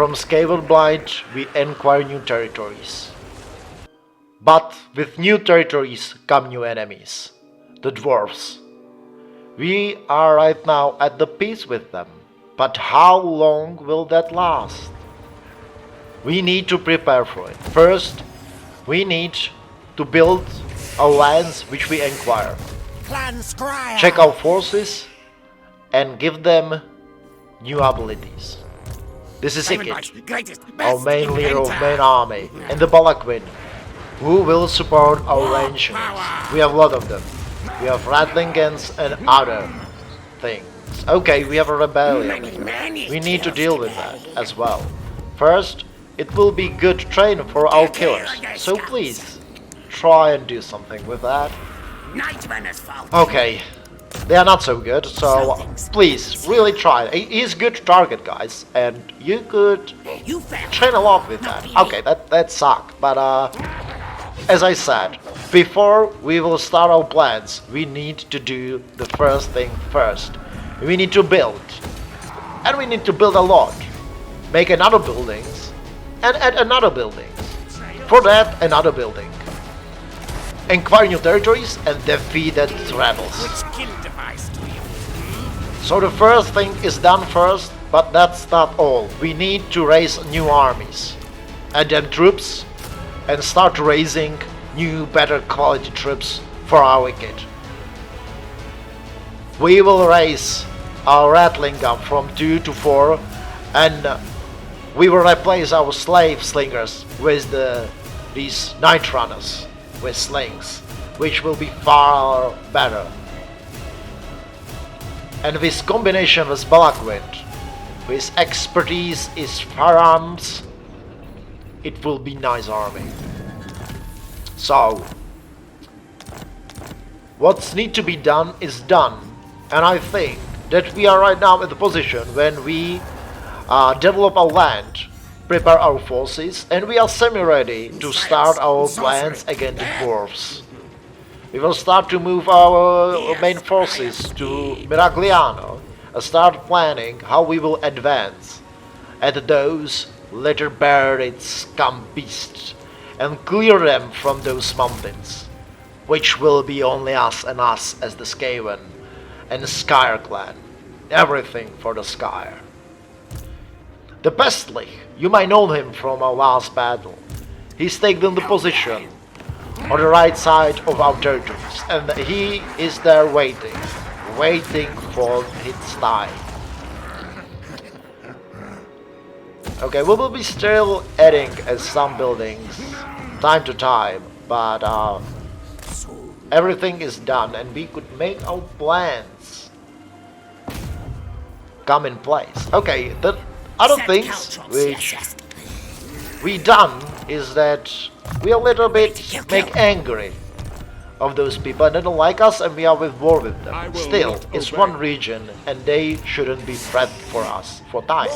From Scaled Blind, we acquire new territories. But with new territories come new enemies, the dwarves. We are right now at the peace with them, but how long will that last? We need to prepare for it. First, we need to build our lands which we acquire. Skryre. Check our forces and give them new abilities. This is Ikit, our main leader of main army, and the Balaquin, who will support our range units. We have a lot of them. We have Ratlingans and other things. Okay, we have a rebellion. We need to deal with that as well. First, it will be good training for our killers, so please try and do something with that. Okay, they are not so good, so please really try. He's a good target, guys, and you could train a lot with that. Okay, that sucked, but as I said, before we will start our plans, we need to do the first thing first. We need to build, and we need to build a lot. Make another buildings, and add another buildings. For that, another building. Acquire new territories and defeat the rebels. So the first thing is done first, but that's not all. We need to raise new armies, add them troops, and start raising new, better quality troops for our Ikit. We will raise our Rattling gun from 2 to 4, and we will replace our slave slingers with these night runners with slings, which will be far better. And this combination with Balaquin, with expertise is firearms, it will be nice army. So, what's need to be done is done, and I think that we are right now in the position when we develop our land, prepare our forces, and we are semi-ready to start our plans against the dwarves. We will start to move our main forces to Miragliano and start planning how we will advance at those little buried scum beasts and clear them from those mountains, which will be only us and us as the Skaven and the Skryre clan. Everything for the Skryre. The Bestly, you might know him from our last battle. He's taken the position on the right side of our territories, and he is there waiting for his time. Okay, we will be still adding some buildings time to time, but everything is done and we could make our plans come in place. Okay, the other things which we done is that we a little bit make angry of those people and they don't like us and we are with war with them. Still, it's one region and they shouldn't be threat for us for time.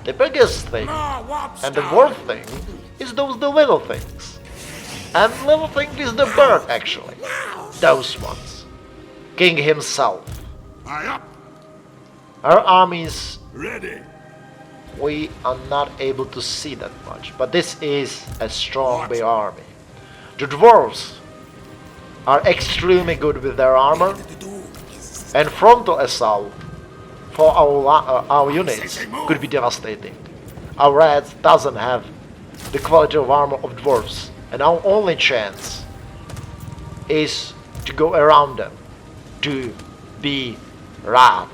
The biggest thing and the worst thing is the little things. And little thing is the bird actually. Those ones. King himself. Our armies ready. We are not able to see that much, but this is a strong big army. The dwarves are extremely good with their armor, and frontal assault for our units could be devastating. Our rats doesn't have the quality of armor of dwarves, and our only chance is to go around them, to be rat.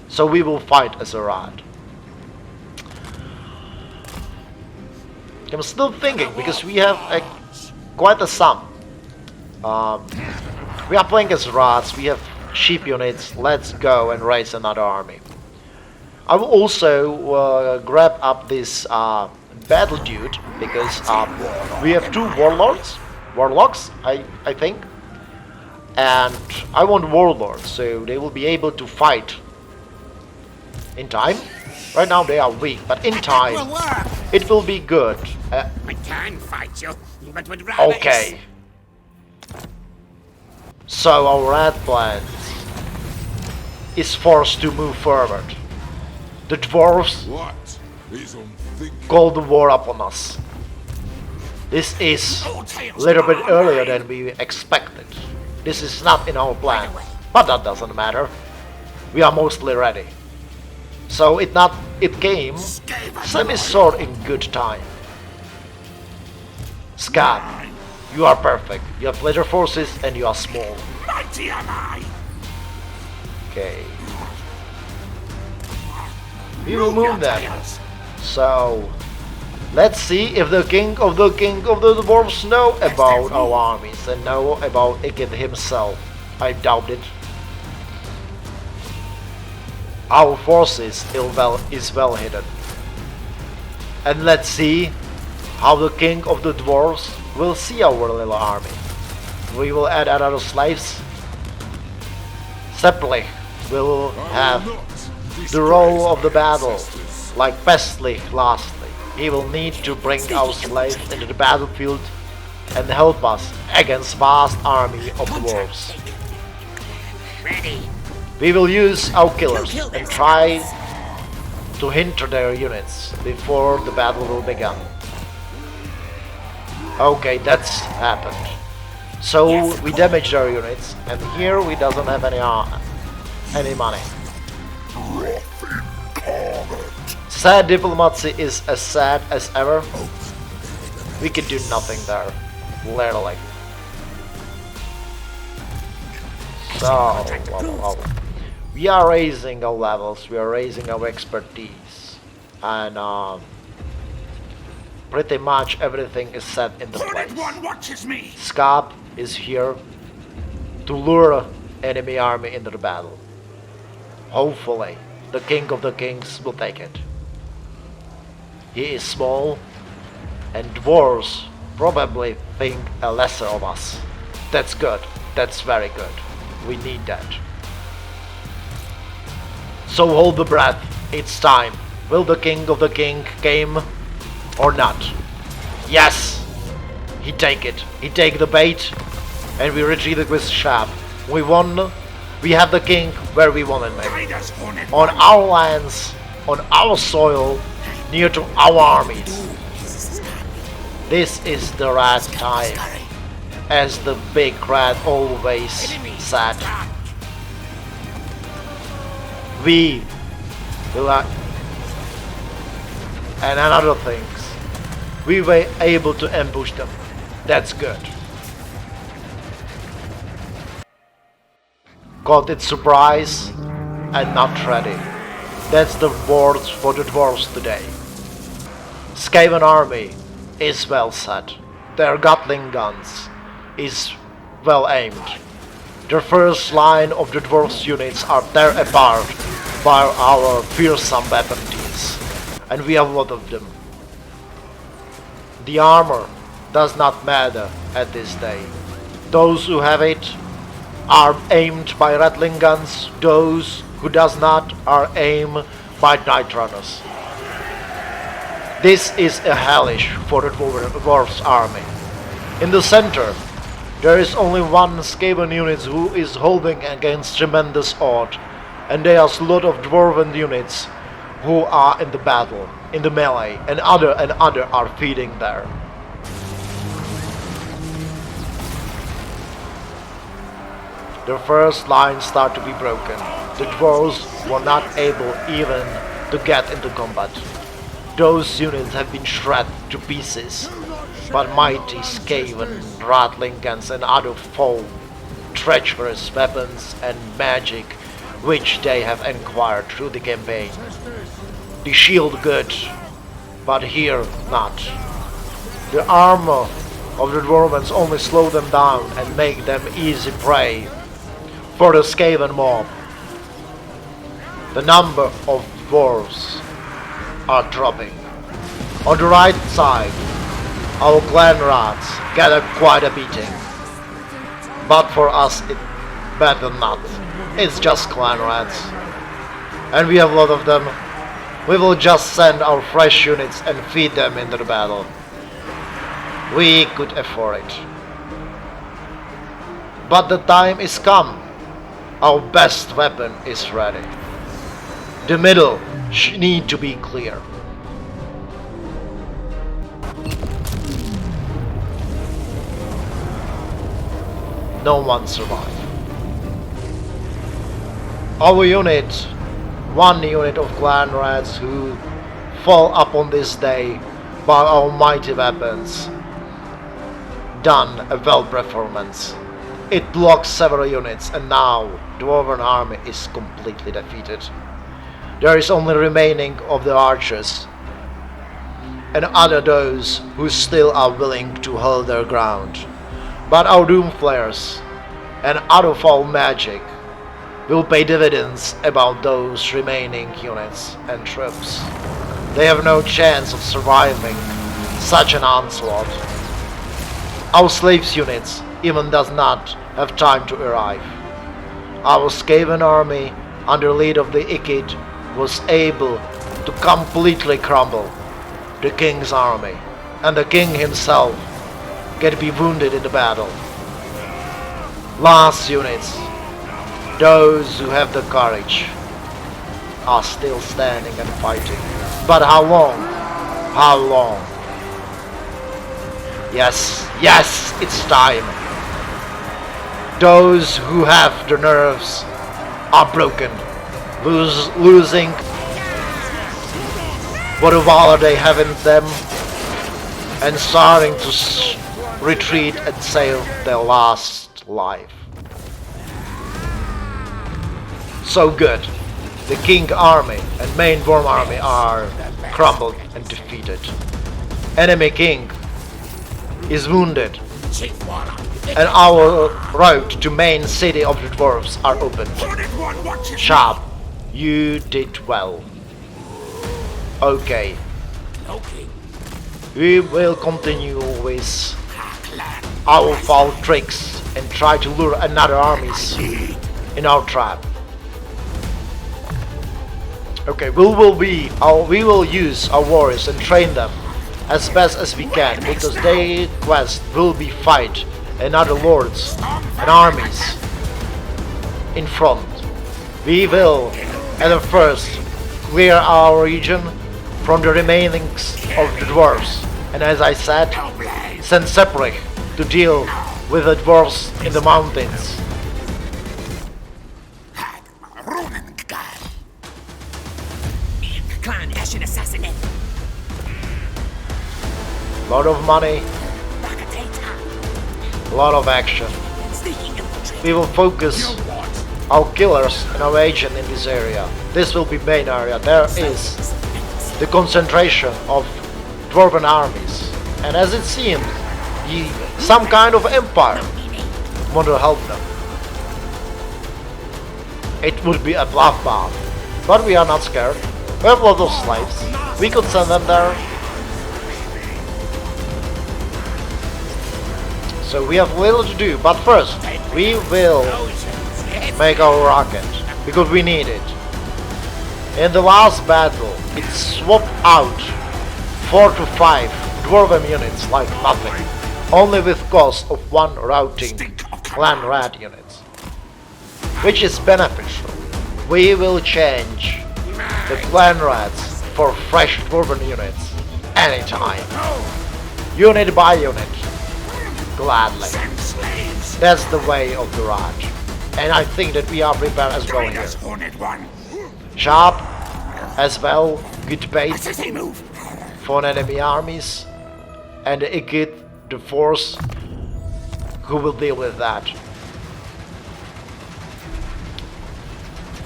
So we will fight as a rat. I'm still thinking because we have quite a sum. We are playing as rats, we have sheep units, let's go and raise another army. I will also grab up this battle dude because we have two warlocks, I think. And I want warlords, so they will be able to fight in time. Right now they are weak, but in time it will be good. I can fight you, but would rather. Okay. So our red plan is forced to move forward. The dwarves What is unthinkable? call the war upon us. This is a little bit earlier than we expected. This is not in our plan, but that doesn't matter. We are mostly ready. So it came semi-sort in good time. Scab, you are perfect. You have leisure forces and you are small. Mighty am I! Okay. We will move them. So let's see if the king of the dwarves know about our armies and know about Ikit himself. I doubt it. Our forces is well hidden. And let's see how the king of the dwarves will see our little army. We will add another slaves. Separately, we will have the role of the battle, like Pestly lastly. He will need to bring our slaves into the battlefield and help us against vast army of dwarves. Ready. We will use our killers and try to hinder their units before the battle will begin. Okay, that's happened. So we damage their units, and here we doesn't have any money. Sad diplomacy is as sad as ever. We can do nothing there, literally. So, we are raising our levels, we are raising our expertise, and pretty much everything is set into place. One watches me. Scab is here to lure enemy army into the battle. Hopefully, the king of the kings will take it. He is small, and dwarves probably think a lesser of us. That's good. That's very good. We need that. So hold the breath. It's time. Will the king of the king came or not? Yes! He take it. He take the bait, and we retreated with Shab. We won. We have the king where we wanted him. On our lands, on our soil, near to our armies. This is the right time, as the big rat always said. We will and another things. We were able to ambush them. That's good. Caught it surprise and not ready. That's the words for the dwarves today. Skaven army is well set. Their Gatling guns is well aimed. The first line of the dwarves units are tear apart by our fearsome weapon teams, and we have a lot of them. The armor does not matter at this day. Those who have it are aimed by rattling guns, those who does not are aimed by night runners. This is a hellish for the dwarves army. In the center, there is only one Skaven unit who is holding against tremendous odds, and there are a lot of dwarven units who are in the battle, in the melee, and other are feeding there. The first line start to be broken. The dwarves were not able even to get into combat. Those units have been shredded to pieces, but mighty Skaven rattling guns and other foul, treacherous weapons and magic which they have acquired through the campaign. The shield good, but here not. The armor of the dwarves only slow them down and make them easy prey for the Skaven mob. The number of dwarves are dropping. On the right side, our clan rats get quite a beating. But for us it better not. It's just clan rats. And we have a lot of them. We will just send our fresh units and feed them into the battle. We could afford it. But the time is come. Our best weapon is ready. The middle need to be clear. No one survived. Our unit, one unit of clan rats who fall upon this day by our mighty weapons, done a well performance. It blocks several units and now the Dwarven army is completely defeated. There is only remaining of the archers and other those who still are willing to hold their ground. But our doom flares and other foul magic will pay dividends about those remaining units and troops. They have no chance of surviving such an onslaught. Our slaves units even does not have time to arrive. Our Skaven army under lead of the Ikit was able to completely crumble the king's army, and the king himself get be wounded in the battle. Last units, those who have the courage, are still standing and fighting. But how long? How long? Yes, yes, it's time. Those who have the nerves are broken, losing what a valor they have in them, and starting to retreat and save their last life. So good. The king army and main worm army are crumbled and defeated. Enemy king is wounded, and our road to main city of the dwarves are opened. Sharp, you did well. Okay. We will continue with our foul tricks and try to lure another armies in our trap. Okay, we will use our warriors and train them as best as we can, because their quest will be fight another lords and armies in front. We will at first clear our region from the remainings of the dwarves, and as I said, send Skryre to deal with the dwarves in the mountains. Lot of money, a lot of action. We will focus our killers and our agent in this area. This will be main area. There is the concentration of dwarven armies, and as it seems, some kind of empire want to help them. It would be a bloodbath, but we are not scared. We have a lot of slaves. We could send them there. So we have little to do, but first we will make our rocket, because we need it. In the last battle, it swapped out 4 to 5 dwarven units like nothing, only with cost of 1 routing clan rat units, which is beneficial. We will change the clan rats for fresh dwarven units anytime, unit by unit, gladly. That's the way of the Raj, and I think that we are prepared as well here. Sharp as well, good bait for enemy armies, and the Ikit, the force, who will deal with that.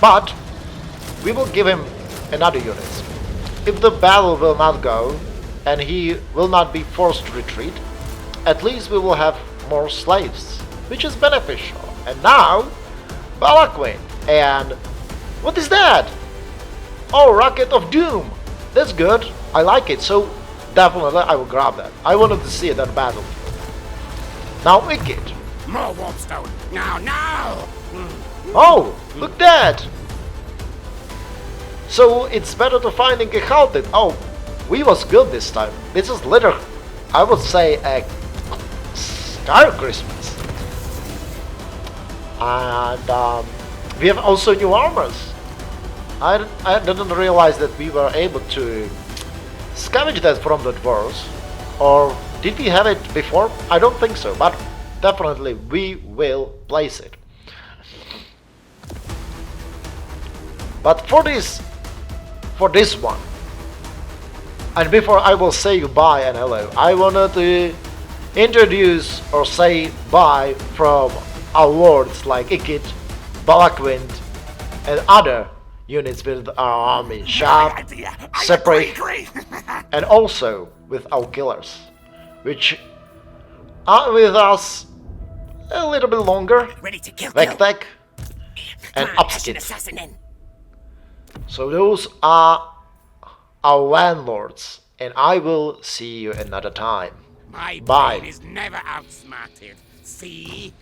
But we will give him another unit. If the battle will not go and he will not be forced to retreat, at least we will have more slaves, which is beneficial. And now, Balaquin. And what is that? Oh, Rocket of Doom. That's good. I like it. So definitely I will grab that. I wanted to see that battle. Now Ikit. More warpstone. Now. Oh, look that. So it's better to find in Gehalted. Oh, we was good this time. This is literally, I would say, a Star Christmas. And we have also new armors. I didn't realize that we were able to scavenge that from the dwarves. Or did we have it before? I don't think so, but definitely we will place it. But for this one, and before I will say goodbye and hello, I wanted to introduce or say bye from our lords like Ikit, Balakwind, and other units with our army, Sharp, Separate, and also with our killers, which are with us a little bit longer, Ready to kill. Vectec and Come on, Ashen Upskit. assassin in. So those are our landlords, and I will see you another time. My Bye. brain is never outsmarted. See?